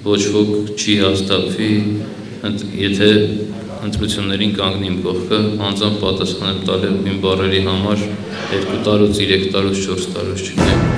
ոչ ոք չի հաստատվի, եթե ընտրություններին կանգնի իմ կողքը, անձամբ պատասխան եմ տալու իմ բառերի համար 2 տարուց, 3 տարուց, 4 տարուց չգիտեմ։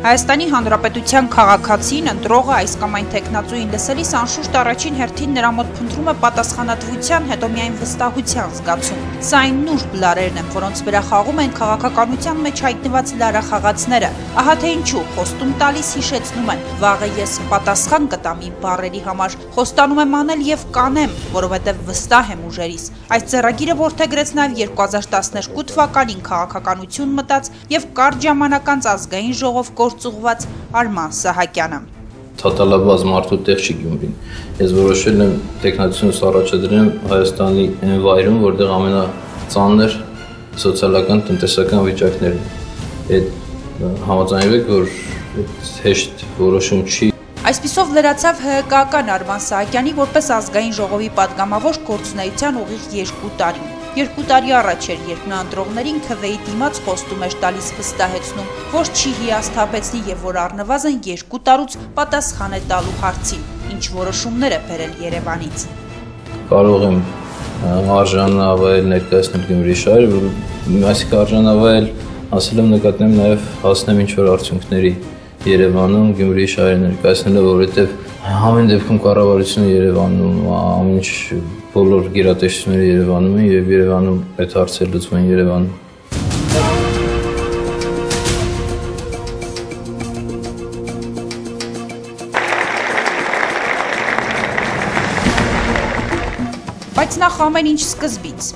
Հայաստանի Հանրապետության քաղաքացին ընտրողը այս կամ այն թեկնածուին լսելիս անշուշտ առաջին հերթին նրա մոտ փնտրում է պատասխանատվության, հետո միայն վստահության զգացում։ Սա այն նուրբ լարերն են, որոնց վրա խաղում են քաղաքականության մեջ հայտնված լարախաղացները։ Ահա թե ինչու խոստում տալիս հիշեցնում են, վաղը ես պատասխան կտամ իմ բառերի համար, խոստանում եմ անել եւ կանեմ, որովհետեւ վստահ եմ ուժերիս։ Այս ձեռագիրը որդեգրեց նաեւ 2012 թվականին քաղաքականություն մտած եւ կարճ ժամանակ անց ազգային ժողով գործուղված Արման Սահակյանը։ Թատալաբազ մարդու տեղ չի Գյումրին։ Ես որոշել եմ տեխնացիոնս առաջադրեմ Հայաստանի այն վայրում, որտեղ ամենածանր սոցիալական տնտեսական վիճակներն են։ Այդ համաձայնվեք, որ հեշտ որոշում չի։ Այսպիսով լրացավ ՀՀԿ-ական Արման Սահակյանի որպես ազգային ժողովի падգամավոր գործունեության ուղիղ 2 տարին։ 2 տարի առաջ էր, երբ նա ընտրողներին ՔՎ-ի դիմաց խոստում էր տալիս վստահեցնում, որ չի հիասթափեցնի եւ որ առնվազն 2 տարուց պատասխան է տալու հարցին, ինչ որոշումներ է բերել Երևանից։ Կարող եմ արժանավայել ներկայացնել Գյումրի շահերը, այսինքն արժանավայել ասել եմ նկատեմ նաեւ հասնեմ ինչ որ արդյունքների Երևանում Գյումրի շահերը ներկայացնելը, որովհետեւ ամեն դեպքում կառավարությունը Երևանում, ամեն ինչ բոլոր գերատեսչությունները Երևանում են եւ Երևանում այդ հարցերը լուծվում են Երևանում։ Բայց նախ ամեն ինչ սկզբից։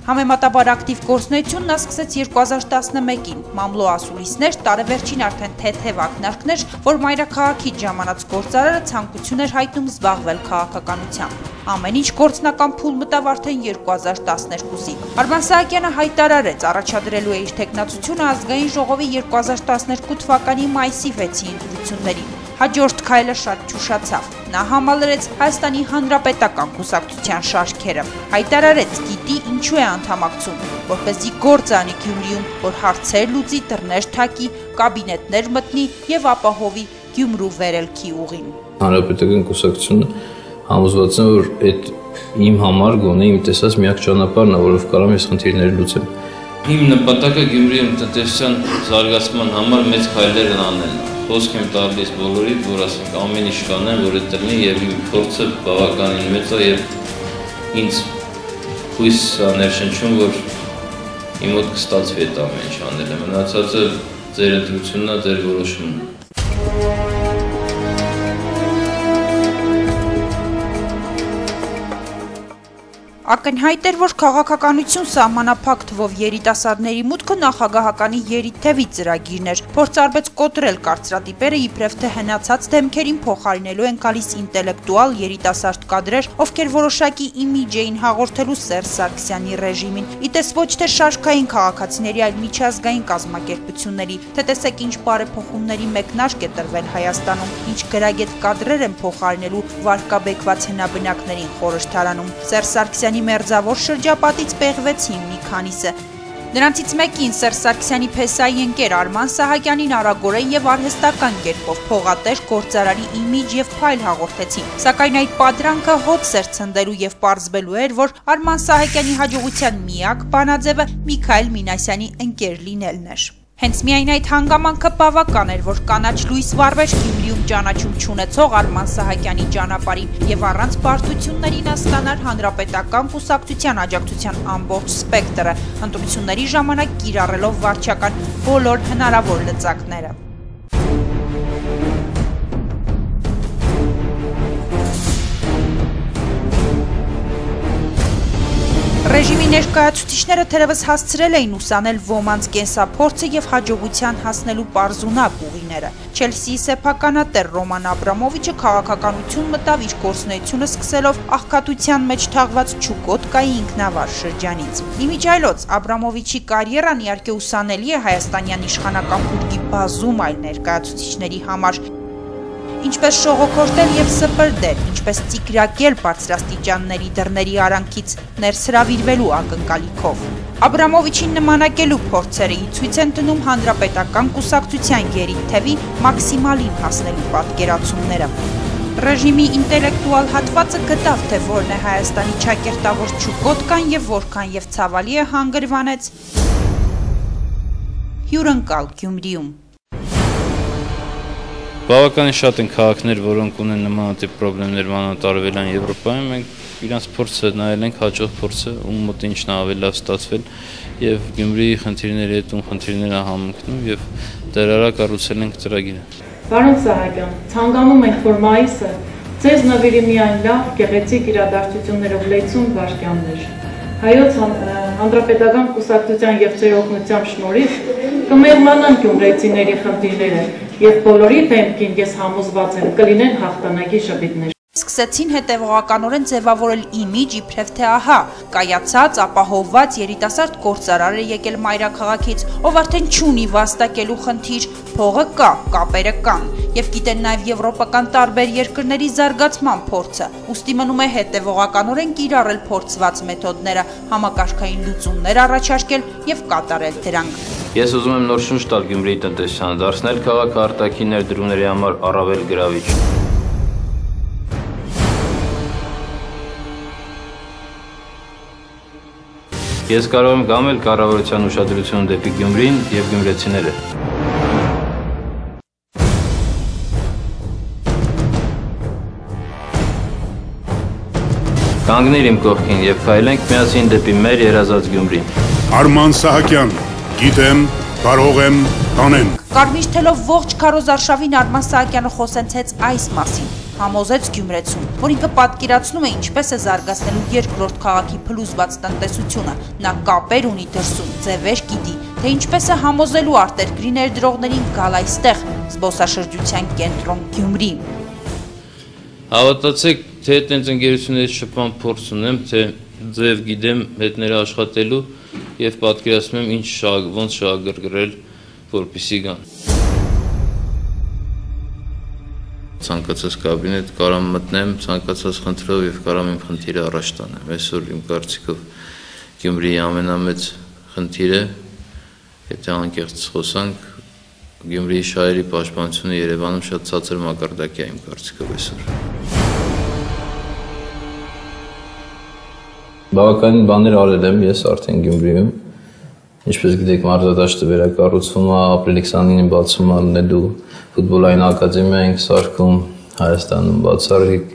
Համեմատաբար ակտիվ գործունեություն նա սկսեց 2011-ին, մամլո ասուլիսներ, տարեվերջին արդեն թեթև ակնարկներ, որ մայրաքաղաքից ժամանած գործարարը ցանկություն էր հայտնում զբաղվել քաղաքականությամբ։ Ամեն ինչ գործնական փուլ մտավ արդեն 2012-ին։ Արման Սահակյանը հայտարարեց, առաջադրելու է իր թեկնածությունը ազգային ժողովի 2012 թվականի մայիսի 6-ի ընտրություններին։ Հաջորդ քայլը շատ ճուշացավ։ Նա համալրեց Հայաստանի Հանրապետական կուսակցության շարքերը։ Հայտարարեց, գիտի ինչու է անդամակցում, որպեսզի գործ անի Գյումրիում, որ հարցեր լուծի, դռներ թակի, կաբինետներ մտնի եւ ապահովի Գյումրու վերելքի ուղին։ Հանրապետական կուսակցությունը համոզված եմ, որ այդ իմ համար գոնե իմ տեսած միակ ճանապարհն է, որով կարող եմ այս խնդիրները լուծել։ Իմ նպատակը Գյումրիում տնտեսության զարգացման համար մեծ քայլեր անելն է։ Խոսք եմ տալիս բոլորիդ, որ ասենք ամեն ինչ կանեմ, որ այդ տնի եւ իմ փորձը բավականին մեծ է եւ ինձ հույս ներշնչում, որ իմ մոտ կստացվի այդ ամեն ինչ անելը։ Մնացածը ձեր ընտրությունն է, ձեր որոշումն է։ Ակնհայտ էր, որ քաղաքականություն սահմանափակ թվով երիտասարդների մուտքը նախագահականի երիթևի ծրագիրն էր, փորձարվեց կոտրել կարծրատիպերը իբրև թե հնացած դեմքերին փոխարինելու են գալիս ինտելեկտուալ երիտասարդ կադրեր, ովքեր որոշակի իմիջ էին հաղորդելու Սերժ Սարգսյանի ռեժիմին, իտես ոչ թե շարքային քաղաքացիների, այլ միջազգային կազմակերպությունների, թե տեսեք ինչ բարեփոխումների մեկնարկ է տրվել Հայաստանում, ինչ գրագետ կադրեր են փոխարինելու վարկաբեկված հնաբնակներին խորհրդարանում, Սերժ Սարգսյանի մերձավոր շրջապատից պեղվեցին մի քանիսը։ Նրանցից մեկին Սերժ Սարգսյանի փեսայի ընկեր Արման Սահակյանին արագորեն եւ արհեստական կերպով փողատեր գործարարի իմիջ եւ փայլ հաղորդեցին։ Սակայն այդ պատրանքը հոց էր ցնդելու եւ պարզվելու էր, որ Արման Սահակյանի հաջողության միակ բանաձևը Միքայել Մինասյանի ընկեր լինելն էր։ Հենց միայն այդ հանգամանքը բավական էր, որ կանաչ լույս վառվեր Գյումրիում ճանաչում չունեցող Արման Սահակյանի ճանապարհին եւ առանց բարդությունների նա ստանար հանրապետական կուսակցության աջակցության ամբողջ սպեկտրը, ընտրությունների ժամանակ կիրառելով վարչական բոլոր հնարավոր լծակները։ Ռեժիմի ներկայացուցիչները թերևս հասցրել էին ուսանել ոմանց կենսափորձը եւ հաջողության հասնելու պարզունակ ուղիները։ Չելսիի սեփականատեր Ռոման Աբրամովիչը քաղաքականություն մտավ իր գործունեությունը սկսելով աղքատության մեջ թաղված Չուկոտկայի ինքնավար շրջանից։ Իմիջայլոց Աբրամովիչի կարիերան իհարկե ուսանելի է հայաստանյան իշխանական բուրգի բազում այլ ներկայացուցիչների համար։ Ինչպես շողոքորտել եւ սպրդել, ինչպես ծիկրակել բարձրաստիճանների դռների արանքից ներս հրավիրվելու ակնկալիքով։ Աբրամովիչին նմանակելու փորձերը ցույց են տնում հանրապետական կուսակցության երիթևի մաքսիմալին հասնելու պատկերացումները։ Ռեժիմի ինտելեկտուալ հատվածը գտավ, թե որն է Հայաստանի ճակերտավոր Չուկոտկան եւ որքան եւ ցավալի է հանգրվանեց հյուրընկալ Գյումրիում։ Բավականին շատ են քաղաքներ, որոնք ունեն նմանատիպ խնդիրներ մանրատարվել են Եվրոպայում, մենք իրանց փորձը նայել ենք, հաջող փորձը, ում մոտ ինչն է ավելի լավ ստացվել, եւ Գյումրիի խնդիրների հետ ում խնդիրները համընկնում եւ դեռ կառուցել ենք ծրագիրը։ Պարոն Սահակյան, ցանկանում ենք, որ մայիսը ձեզ նվիրի միայն լավ, գեղեցիկ իրադարձություններով լեցուն վայրկյաններ։ Հայոց հանրապետական կուսակցության եւ ձեր օգնությամբ շնորհիվ կմեղմանան գյումրեցիների խնդիրները եւ բոլորի դեմքին ես համոզված եմ կլինեն հաղթանակի շաբաթներ։ Սկսեցին հետևողականորեն ձևավորել իմիջ իբրև թե ահա կայացած, ապահովված երիտասարդ գործարար է եկել մայրաքաղաքից, ով արդեն չունի վաստակելու խնդիր, փողը կա, կապերը կան եւ գիտեն նաեւ եվրոպական տարբեր երկրների զարգացման փորձը, ուստի մնում է հետևողականորեն կիրառել փորձված մեթոդները, համակարգային լուծումներ առաջարկել եւ կատարել դրանք։ Ես ուզում եմ նոր շունչ տալ Գյումրիի տնտեսությանը, դարձնել քաղաքը արտաքին ներդրումների համար առավել գրավիչ։ Ես կարող եմ գամել կառավարության ուշադրությունը դեպի Գյումրին եւ գյումրեցիները։ Կանգնիր իմ կողքին եւ քայլենք միասին դեպի մեր երազած Գյումրին։ Արման Սահակյան, գիտեմ, կարող եմ, կանեմ։ Կարմիր թելով ողջ քարոզարշավին Արման Սահակյանը խոսեցեց այս մասին։ Համոզեց Գյումրեցուն, որ ինքը պատկերացնում է ինչպես է զարգացնելու երկրորդ քաղաքի փլուզված տնտեսությունը, նա կապեր ունի դրսում, ձևեր գիտի, թե ինչպես է համոզելու արտերկրի ներդրողներին գալ այստեղ, զբոսաշրջության կենտրոն Գյումրի։ Հավատացեք, թե այդպես ընկերությունների շփման փորձ ունեմ, թե ձև գիտեմ հետները աշխատելու եւ պատկերացնում եմ ոնց շահագրգռել, որպեսզի գան։ Ցանկացած կաբինետ կարամ մտնեմ, ցանկացած խնդրով եւ կարամ իմ խնդիրը առաջ տանեմ։ Այսօր իմ կարծիքով Գյումրիի ամենամեծ խնդիրը, եթե անկեղծ խոսանք, Գյումրիի շահերի պաշտպանությունը Երևանում շատ ցածր մակարդակի է իմ կարծիքով այսօր։ Բավականին բաներ արել եմ ես արդեն Գյումրիում։ Ինչպես գիտեք, մարզադաշտը վերակառուցվում է, ապրիլի 29-ին բացում է լինելու ֆուտբոլային ակադեմիա ենք սարքում Հայաստանում բացառիկ։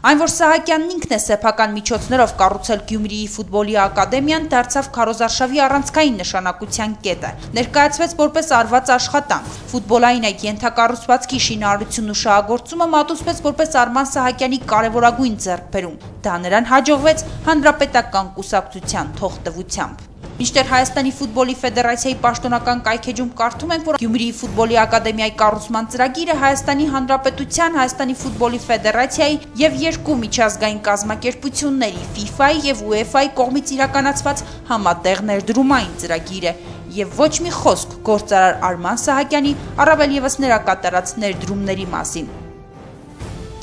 Այն, որ Սահակյանն ինքն է սեփական միջոցներով կառուցել Գյումրիի ֆուտբոլի ակադեմիան, դարձավ քարոզարշավի առանցքային նշանակության կետը։ Ներկայացվեց որպես արված աշխատանք։ Ֆուտբոլային այդ ենթակառուցվածքի շինարարությունն ու շահագործումը մատուցվեց որպես Արման Սահակյանի կարևորագույն ձեռքբերում։ Դա նրան հաջողվեց հանրապետական կուսակցության թողտվությամբ։ Մինչդեռ Հայաստանի ֆուտբոլի ֆեդերացիայի պաշտոնական կայքեջում կարդում ենք, որ Գյումրիի ֆուտբոլի ակադեմիայի կառուցման ծրագիրը Հայաստանի Հանրապետության, Հայաստանի ֆուտբոլի ֆեդերացիայի եւ երկու միջազգային կազմակերպությունների FIFA-ի եւ UEFA-ի կողմից իրականացված համատեղ ներդրումային ծրագիր է եւ ոչ մի խոսք գործարար Արման Սահակյանի առավել եւս նրա կատարած ներդրումների մասին։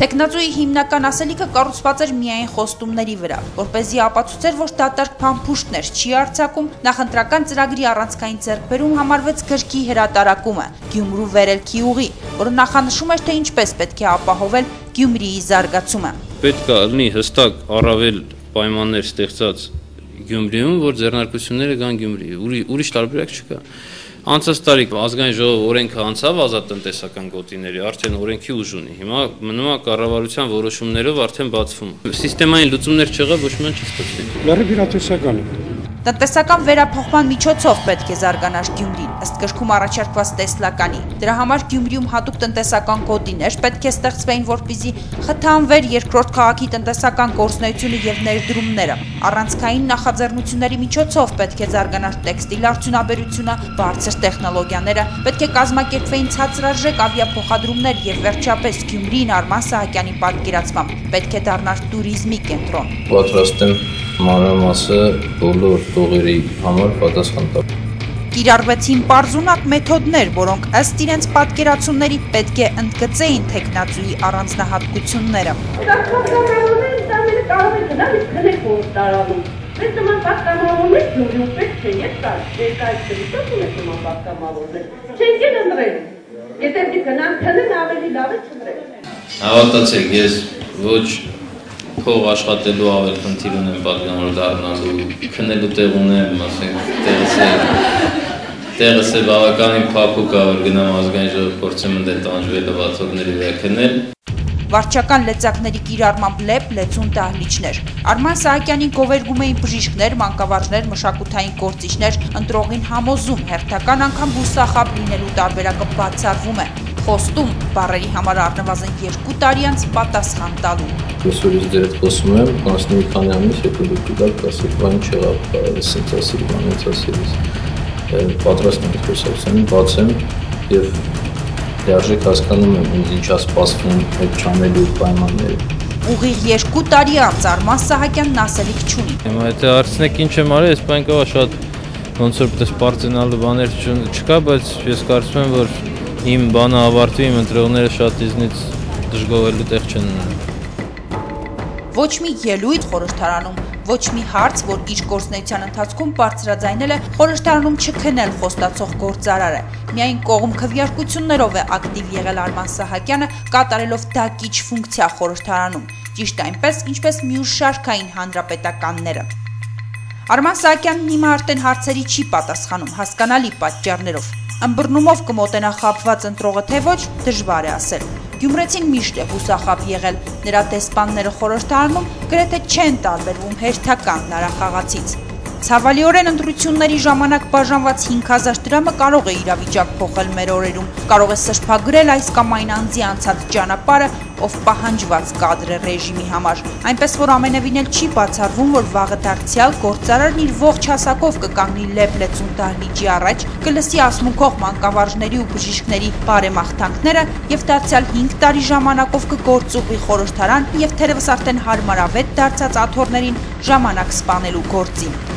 Տեխնազոյի հիմնական ասելիքը կառուցված էր միայն խոստումների վրա, որպեսզի ապացուցեր, որ դատարկ փամփուշտներ չի արձակում, նախընտրական ծրագրի առանցքային ձեռքբերում համարվեց գրքի հրատարակումը, Գյումրու վերելքի ուղի, որը նախանշում էր, թե ինչպես պետք է ապահովել Գյումրիի զարգացումը։ Պետք է լինի հստակ առավել պայմաններ ստեղծած Գյումրիում, որ ձեռնարկությունները գան Գյումրի, ուրիշ տարբերակ չկա։ Անցած տարի ազգային ժողովը օրենքը անցավ ազատ տնտեսական գոտիների, արդեն օրենքի ուժ ունի։ Հիմա մնում է կառավարության որոշումներով արդեն բացվում։ Սիստեմային լուծումներ չեղավ, ոչ մի չի ստացվել։ Լրիվ իրատեսական է։ Տնտեսական վերափոխման միջոցով պետք է զարգանար Գյումրին, ըստ գրքում առաջարկված տեսլականի։ Դրա համար Գյումրիում հատուկ տնտեսական գոտիներ պետք է ստեղծվեին, որպեսզի խթանվեր երկրորդ քաղաքի տնտեսական գործունեությունը եւ ներդրումները։ Առանցքային նախաձեռնությունների միջոցով պետք է զարգանար տեքստիլ արդյունաբերությունը, բարձր տեխնոլոգիաները, պետք է կազմակերպվեին ցածրարժեք ավիափոխադրումներ եւ վերջապես Գյումրին Արման Սահակյանի պատկերացմամբ պետք է դառնար տուրիզմի կենտրոն։ Պատրաստ եմ մանրամասը բոլոր տողերի համար պատասխան տալ։ Կիրառվեցին պարզունակ մեթոդներ, որոնք ըստ իրենց պատկերացումների պետք է ընդգծեին տեխնազոյի առանձնահատկությունները։ Մենք կարող ենք գնալ իսկ քնեք խորհրդարանում։ Մենք նման պատգամավորներ Գյումրիում պետք է երկայց դրությամբ ունենք նման պատգամավորներ։ Չենք էլ ընտրել։ Եթե մի գնան քնեն ավելի լավ է չընտրել։ Հավատացեք, ես ոչ փող աշխատելու ավել խնդիր ունեմ պատգամավոր դառնալու, քնելու տեղ ունեմ, ասենք, տեղս է բավականին փափուկ ա, որ գնամ ազգային ժողով փորձեմ ընդել տանջվելը վաթորների վրա քնել։ Վարչական լծակների կիրառմամբ լեփ լեցուն դահլիճներ։ Արման Սահակյանին գովերգում էին բժիշկներ, մանկավարժներ, մշակութային գործիչներ, ընտրողին համոզում, հերթական անգամ հուսախաբ լինելու տարբերակը բացառվում է։ Խոստում բառերի համար առնվազն 2 տարի անց պատասխան տալու։ Այսօր ես ձեր հետ խոսում եմ, կանցնի մի քանի ամիս, հետո դուք գիտեք, ասեք, բան չեղավ, ասենց ասիր, բանից ասիրից։ Պատրաստ եմ խոսակցային, բացեմ և լիարժեք հասկանում եմ ինձ ինչա սպասվում այդ չանելու պայմանները։ Ուղիղ 2 տարի անց Արման Սահակյանն ասելիք չունի։ Հիմա եթե հարցնեք ինչ եմ արել, այս բան կողա շատ ոնց որ պես պարծենալու բաներ չկա, բայց ես կարծում եմ, որ իմ բանը ավարտվի, իմ ընտրողները շատ իզնից դժգոհելու տեղ չեն ունենում։ Ոչ մի ելույթ խորհրդարանում, ոչ մի հարց, որ իր գործունեության ընթացքում բարձրաձայնել է խորհրդարանում չքնել խոստացող գործարար է։ Միայն կողմ քվեարկություններով է ակտիվ եղել Արման Սահակյանը, կատարելով դակիչ ֆունկցիա խորհրդարանում, ճիշտ այնպես, ինչպես մյուս շարքային հանրապետականները։ Արման Սահակյանն հիմա արդեն հարցերի չի պատասխանում, հասկանալի պատճառներով։ Ըմբռնումով կմոտենա խաբված ընտրողը թե ոչ, դժվար է ասել։ Գյումրեցին միշտ է հուսախաբ եղել, նրա դեսպանները խորհրդարանում գրեթե չեն տարբերվում հերթական նարախաղացից։ Ցավալիորեն ընտրությունների ժամանակ բաժանված 5000 դրամը կարող է իրավիճակ փոխել մեր օրերում, կարող է սրբագրել այս կամ այն անձի անցած ճանապարհը, ով պահանջված կադր է ռեժիմի համար, այնպես որ ամենևին էլ չի բացառվում, որ վաղը դարձյալ գործարարն իր ողջ հասակով կկանգնի լեփ-լեցուն դահլիճի առաջ, կլսի ասմունքող մանկավարժների ու բժիշկների բարեմաղթանքները եւ դարձյալ 5 տարի ժամանակով կգործուղի խորհրդարան եւ թերևս արդեն հարմարավետ դարձած աթոռներին ժամանակ սպանելու գործին։